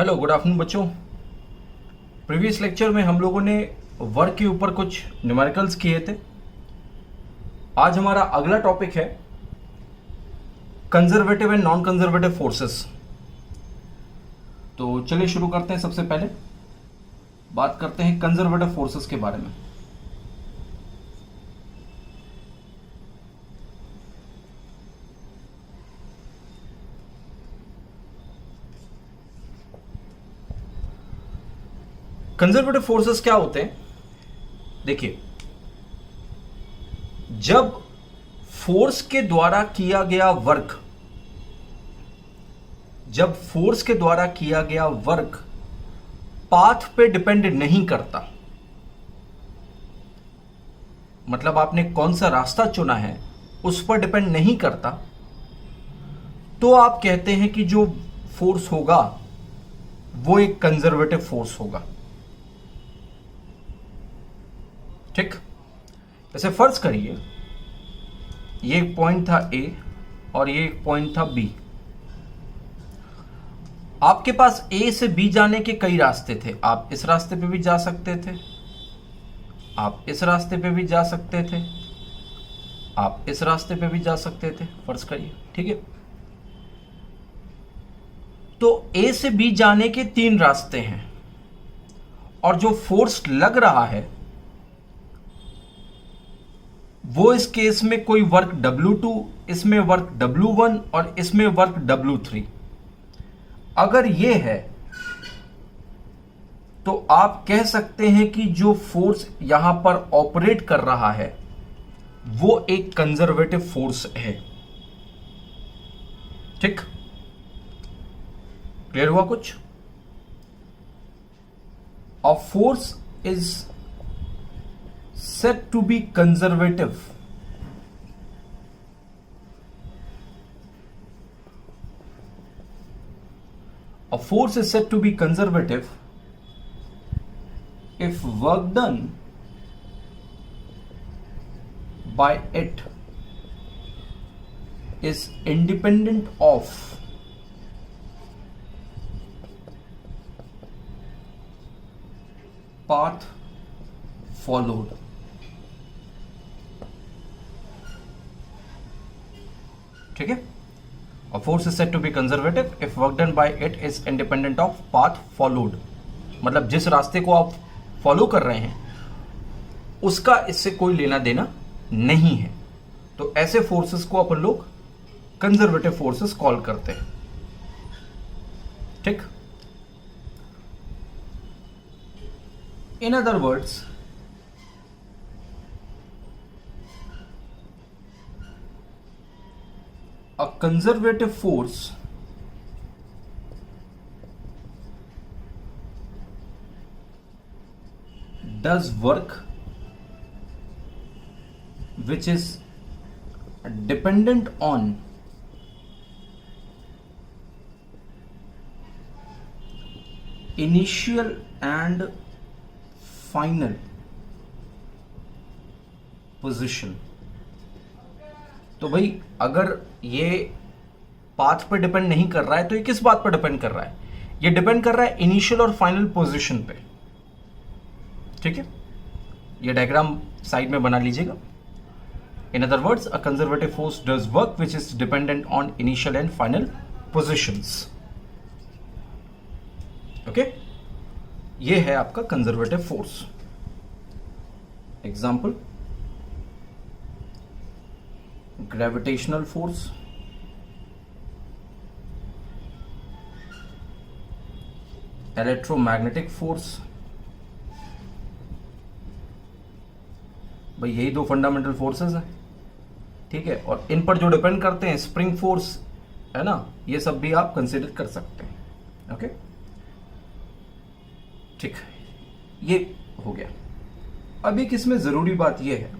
Hello good afternoon बच्चों। Previous lecture में हम लोगों ने वर्क के ऊपर कुछ न्यूमेरिकल्स किए थे। आज हमारा अगला टॉपिक है conservative and non conservative forces. तो चलिए शुरू करते हैं। सबसे पहले बात करते हैं कंजर्वेटिव फोर्सेस के बारे में। कंजर्वेटिव फोर्सेस क्या होते हैं? देखिए, जब फोर्स के द्वारा किया गया वर्क पाथ पे डिपेंड नहीं करता, मतलब आपने कौन सा रास्ता चुना है उस पर डिपेंड नहीं करता, तो आप कहते हैं कि जो फोर्स होगा वो एक कंजर्वेटिव फोर्स होगा। ठीक, जैसे फर्ज करिए ये एक पॉइंट था ए और ये एक पॉइंट था बी। आपके पास ए से बी जाने के कई रास्ते थे। आप इस रास्ते पे भी जा सकते थे, आप इस रास्ते पे भी जा सकते थे, आप इस रास्ते पे भी जा सकते थे, फर्ज करिए। ठीक है, तो ए से बी जाने के 3 रास्ते हैं और जो फोर्स लग रहा है वो इस केस में कोई वर्क W2, इसमें वर्क W1 और इसमें वर्क W3 अगर ये है तो आप कह सकते हैं कि जो फोर्स यहां पर ऑपरेट कर रहा है वो एक कंजर्वेटिव फोर्स है। ठीक, क्लियर हुआ कुछ? अ force is said to be conservative if work done by it is independent of path followed। ठीक है, a force is said to be conservative if work done by it is independent of path followed। मतलब जिस रास्ते को आप follow कर रहे हैं उसका इससे कोई लेना देना नहीं है, तो ऐसे फोर्सेस को अपन लोग कंजर्वेटिव फोर्सेस कॉल करते हैं। ठीक, in other words a conservative force does work which is dependent on initial and final position। तो भाई अगर ये पाथ पर डिपेंड नहीं कर रहा है तो ये किस बात पर डिपेंड कर रहा है? ये डिपेंड कर रहा है इनिशियल और फाइनल पोजीशन पे। ठीक है, ये डायग्राम साइड में बना लीजिएगा। In other words, a conservative force does work which is dependent on initial and final positions. Okay, ये है आपका conservative force. Example, gravitational force, electromagnetic force। भाई यही 2 फंडामेंटल फोर्सेस हैं। ठीक है, और इन पर जो डिपेंड करते हैं स्प्रिंग फोर्स है ना, ये सब भी आप कंसिडर कर सकते हैं। ओके, ठीक, ये हो गया। अब एक इसमें जरूरी बात यह है,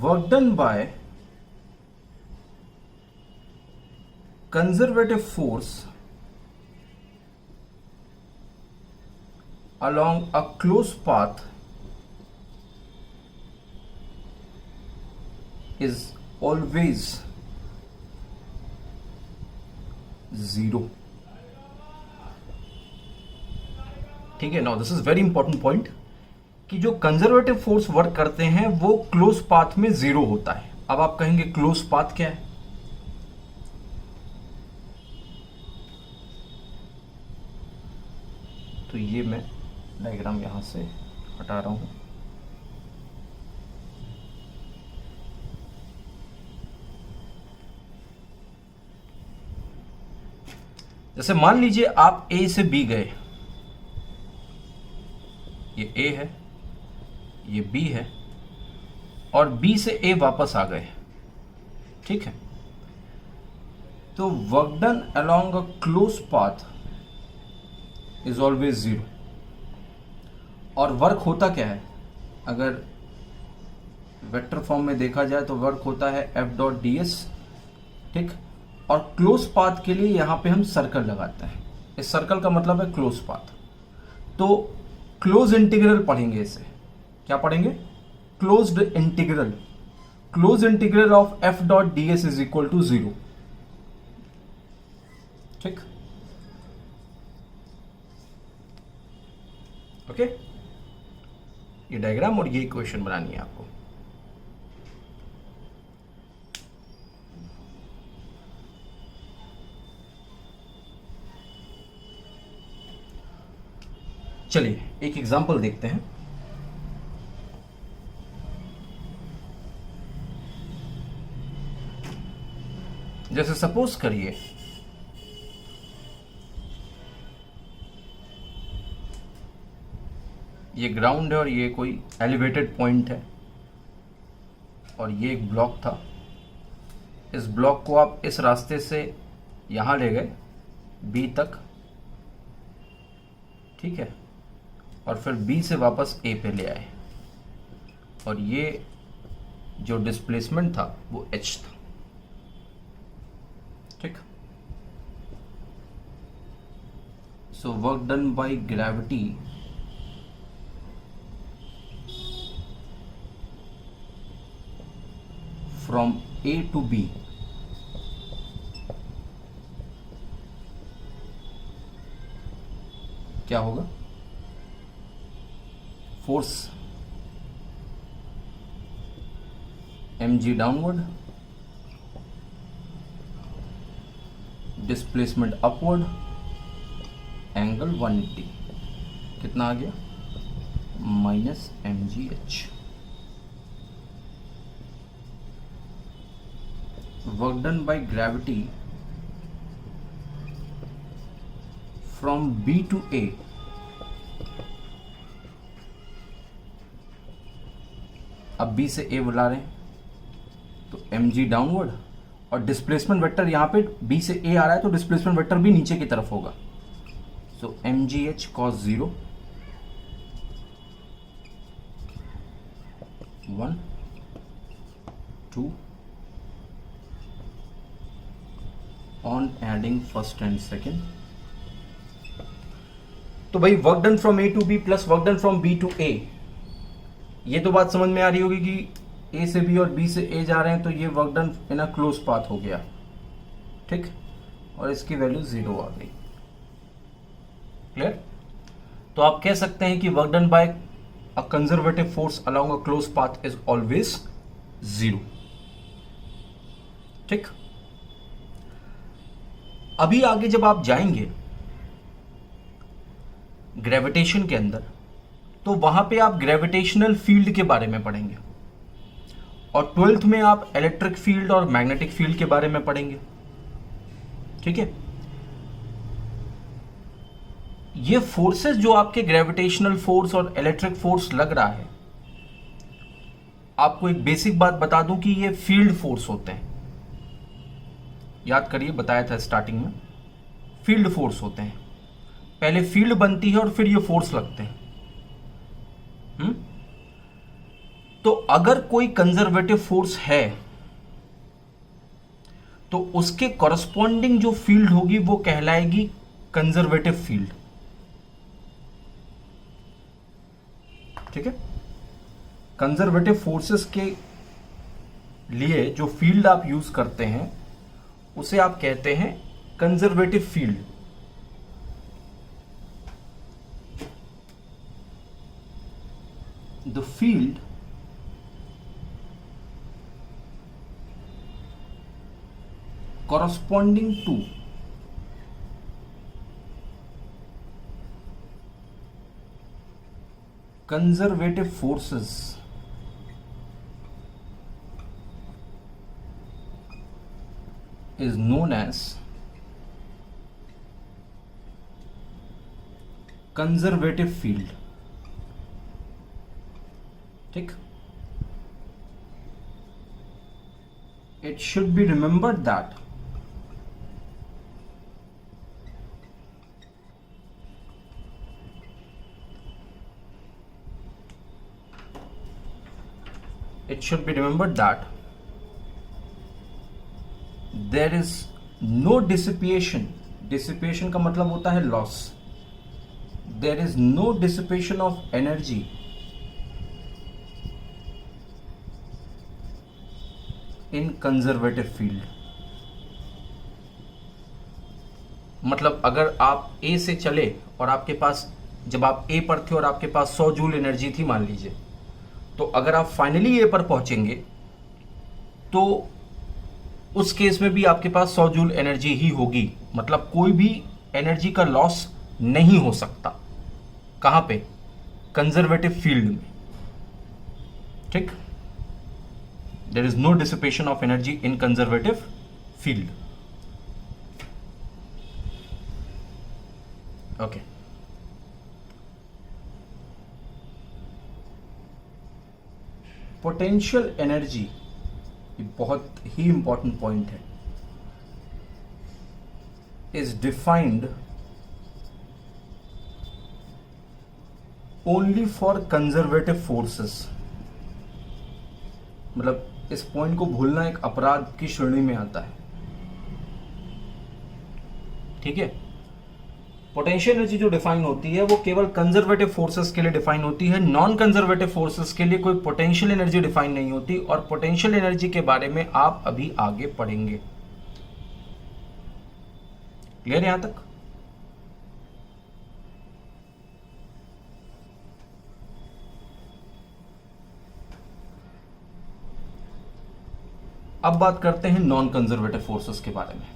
work done by conservative force along a closed path is always 0। ठीक है, now this is very important point कि जो कंजर्वेटिव फोर्स वर्क करते हैं वो क्लोज पाथ में 0 होता है। अब आप कहेंगे क्लोज पाथ क्या है? तो ये मैं डायग्राम यहां से हटा रहा हूं। जैसे मान लीजिए आप ए से बी गए, ये ए है, ये बी है, और बी से ए वापस आ गए। ठीक है, तो work done along a close path is always 0। और वर्क होता क्या है? अगर वेक्टर फॉर्म में देखा जाए तो वर्क होता है एफ डॉट डी एस। ठीक, और क्लोज पाथ के लिए यहां पे हम सर्कल लगाते हैं। इस सर्कल का मतलब है क्लोज पाथ। तो क्लोज इंटीग्रल पढ़ेंगे इसे। क्या पढ़ेंगे? Closed integral. Close integral of F dot D S is equal to 0। ठीक, ओके। ये डायग्राम और ये इक्वेशन बनानी है आपको। चलिए एक एग्जांपल देखते हैं। जैसे सपोज करिए ये ग्राउंड है और ये कोई एलिवेटेड पॉइंट है और ये एक ब्लॉक था। इस ब्लॉक को आप इस रास्ते से यहां ले गए बी तक। ठीक है, और फिर बी से वापस ए पे ले आए और ये जो डिस्प्लेसमेंट था वो एच था। ठीक, so work done by gravity from A to B क्या होगा? Force mg downward, displacement upward, angle 180। कितना आ गया? Minus mgh। Work done by gravity from B to A अब बी से ए बुला रहे हैं तो mg डाउनवर्ड, और डिस्प्लेसमेंट वेक्टर यहां पे बी से ए आ रहा है तो डिस्प्लेसमेंट वेक्टर भी नीचे की तरफ होगा। So mgh cos 0 1 2 on adding first and second. तो भाई work done from A to B plus work done from B to A, ये तो बात समझ में आ रही होगी कि ए से बी और बी से ए जा रहे हैं तो ये work done in a close path हो गया। ठीक, और इसकी वैल्यू 0 आ गई। क्लियर? तो आप कह सकते हैं कि work done bye a conservative force along a close path is always 0। ठीक, अभी आगे जब आप जाएंगे ग्रेविटेशन के अंदर तो वहां पे आप ग्रेविटेशनल फील्ड के बारे में पढ़ेंगे और 12th में आप इलेक्ट्रिक फील्ड और मैग्नेटिक फील्ड के बारे में पढ़ेंगे। ठीक है, ये फोर्सेस जो आपके ग्रेविटेशनल फोर्स और इलेक्ट्रिक फोर्स लग रहा है, आपको एक बेसिक बात बता दूं कि ये फील्ड फोर्स होते हैं। याद करिए, बताया था स्टार्टिंग में, फील्ड फोर्स होते हैं। पहले फील्ड बनती है और फिर ये फोर्स लगते हैं। तो अगर कोई कंजर्वेटिव फोर्स है तो उसके कॉरस्पॉन्डिंग जो फील्ड होगी वो कहलाएगी कंजर्वेटिव फील्ड। ठीक है, कंजर्वेटिव फोर्सेस के लिए जो फील्ड आप यूज करते हैं उसे आप कहते हैं conservative field, the field corresponding to conservative forces is known as conservative field. ठीक, it should be remembered that there is no dissipation. Dissipation का मतलब होता है loss. There is no dissipation of energy in conservative field. मतलब अगर आप A से चले और आपके पास, जब आप A पर थे और आपके पास 100 जूल एनर्जी थी मान लीजिए, तो अगर आप फाइनली A पर पहुंचेंगे तो उस केस में भी आपके पास 100 जूल एनर्जी ही होगी. मतलब कोई भी एनर्जी का लॉस नहीं हो सकता. कहां पे? कंजर्वेटिव फील्ड में. ठीक, there is no dissipation of energy in conservative field. Okay, potential energy, ये बहुत ही इंपॉर्टेंट पॉइंट है, is defined only for conservative forces. मतलब इस पॉइंट को भूलना एक अपराध की श्रेणी में आता है. ठीक है, पोटेंशियल एनर्जी जो डिफाइन होती है वो केवल कंजर्वेटिव फोर्सेस के लिए डिफाइन होती है. नॉन कंजर्वेटिव फोर्सेस के लिए कोई पोटेंशियल एनर्जी डिफाइन नहीं होती. और पोटेंशियल एनर्जी के बारे में आप अभी आगे पढ़ेंगे. क्लियर यहां तक? अब बात करते हैं नॉन कंजर्वेटिव फोर्सेस के बारे में.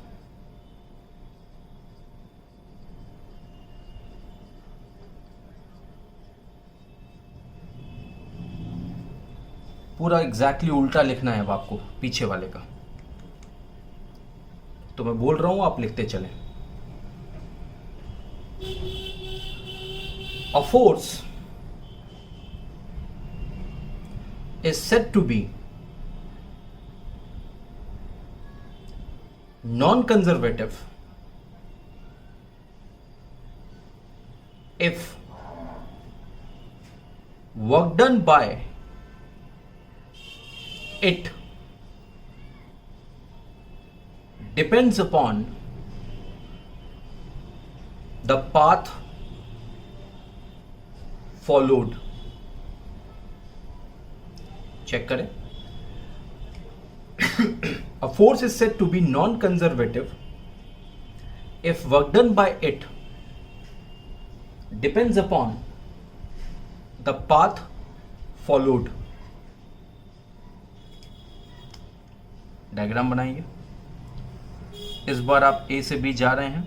पूरा एग्जैक्टली उल्टा लिखना है अब आपको पीछे वाले का. तो मैं बोल रहा हूं, आप लिखते चलें. A force is said to be non-conservative if work done by it depends upon the path followed. Check करें. A force is said to be non-conservative if work done by it depends upon the path followed. Diagram बनाइए. इस बार आप A से B जा रहे हैं.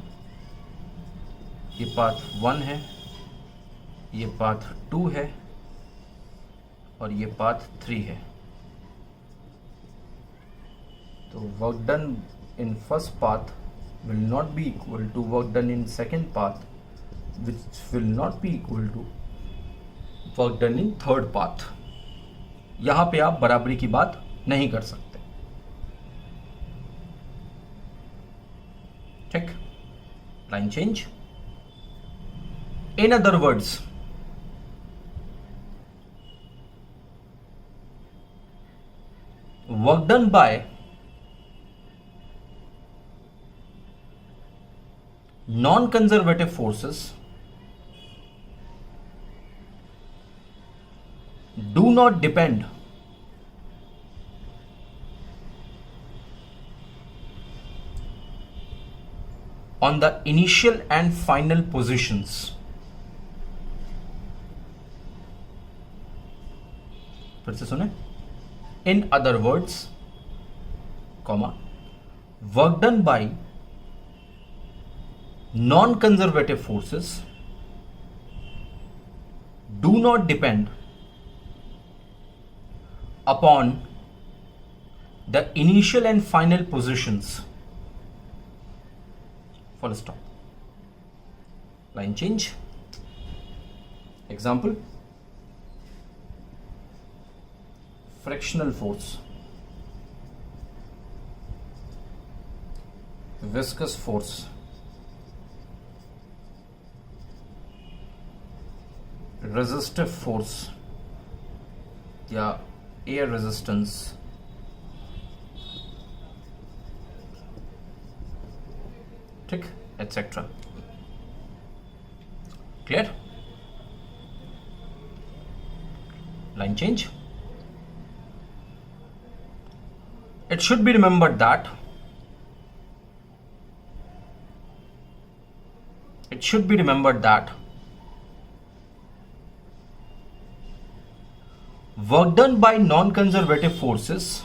ये path 1 है, ये पाथ 2 है और ये पाथ 3 है. तो work done in first path will not be equal to work done in second path, which will not be equal to work done in third path. यहां पे आप बराबरी की बात नहीं कर सकते. ठीक, line change. In other words, work done bye non-conservative forces do not depend on the initial and final positions. फिर से सुने. In other words, comma, work done by non-conservative forces do not depend upon the initial and final positions. Full stop. Line change. Example: frictional force, viscous force, resistive force या air resistance, ठीक, etc. Clear? Line change. It should be remembered that work done by non-conservative forces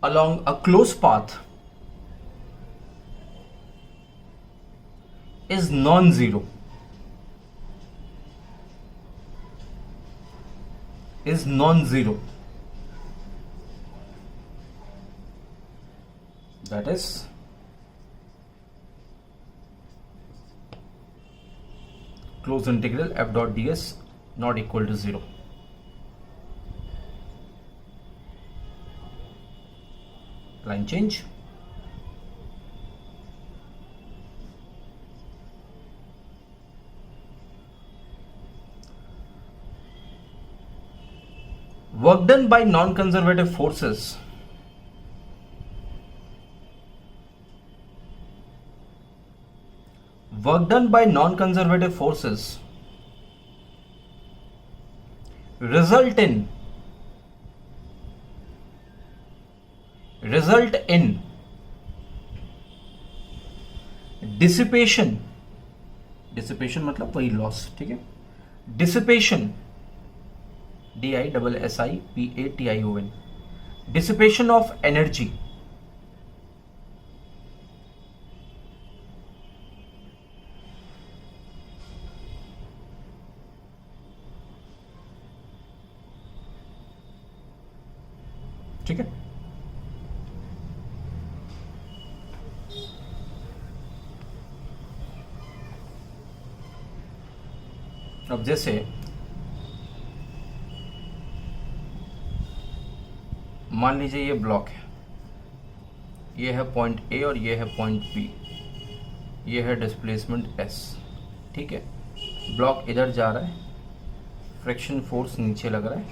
along a close path is non-zero. That is closed integral f dot ds not equal to 0. Line change. Work done by non-conservative forces result in dissipation मतलब वही loss, ठीक है, dissipation, dissipation, dissipation of energy ठीक है. अब जैसे मान लीजिए ये ब्लॉक है, ये है पॉइंट ए और ये है पॉइंट बी, ये है डिस्प्लेसमेंट एस, ठीक है. ब्लॉक इधर जा रहा है, फ्रिक्शन फोर्स नीचे लग रहा है,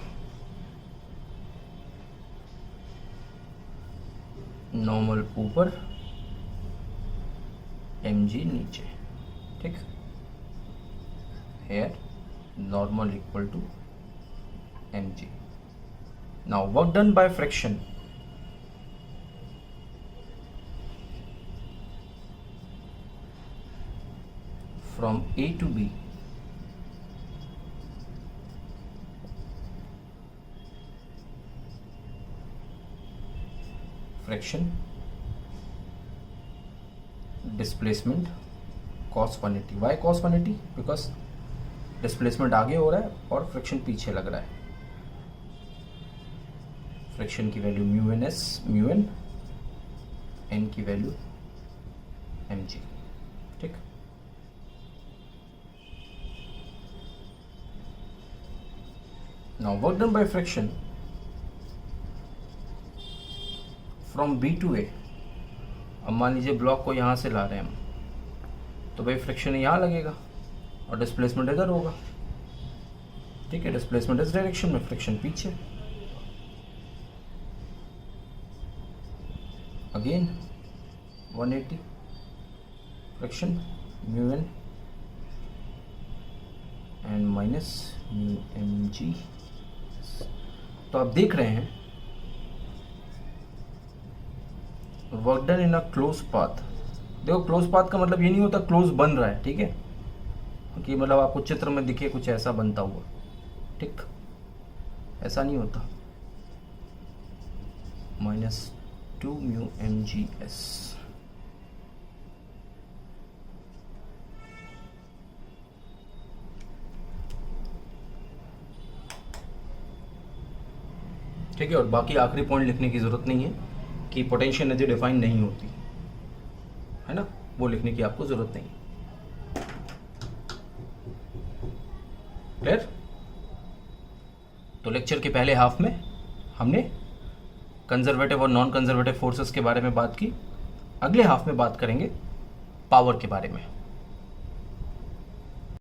नॉर्मल ऊपर, mg नीचे, ठीक. here normal equal to mg. Now work done by friction from A to B friction, displacement, cos 180. Why cos 180? Because displacement आगे हो रहा है और फ्रिक्शन पीछे लग रहा है. फ्रिक्शन की value mu N S, mu N की वैल्यू एम जी, ठीक. Now work done by friction from B to A. अब मान लीजिए ब्लॉक को यहां से ला रहे हैं हम, तो भाई फ्रिक्शन यहां लगेगा और डिस्प्लेसमेंट इधर होगा, ठीक है. डिस्प्लेसमेंट इस डायरेक्शन में, फ्रिक्शन पीछे. Again 180 friction mu N and minus mu M G. तो आप देख रहे हैं work done in a close path. देखो क्लोज पाथ का मतलब ये नहीं होता क्लोज बन रहा है, ठीक है, कि मतलब आपको चित्र में दिखे कुछ ऐसा बनता हुआ, ठीक, ऐसा नहीं होता। -2 म्यू एम जी एस। ठीक है, और बाकी आखिरी पॉइंट लिखने की जरूरत नहीं है कि पोटेंशियल एनर्जी डिफाइन नहीं होती है ना, वो लिखने की आपको जरूरत नहीं। क्लियर? तो लेक्चर के पहले हाफ में हमने कंजर्वेटिव और नॉन कंजर्वेटिव फोर्सेस के बारे में बात की। अगले हाफ में बात करेंगे पावर के बारे में।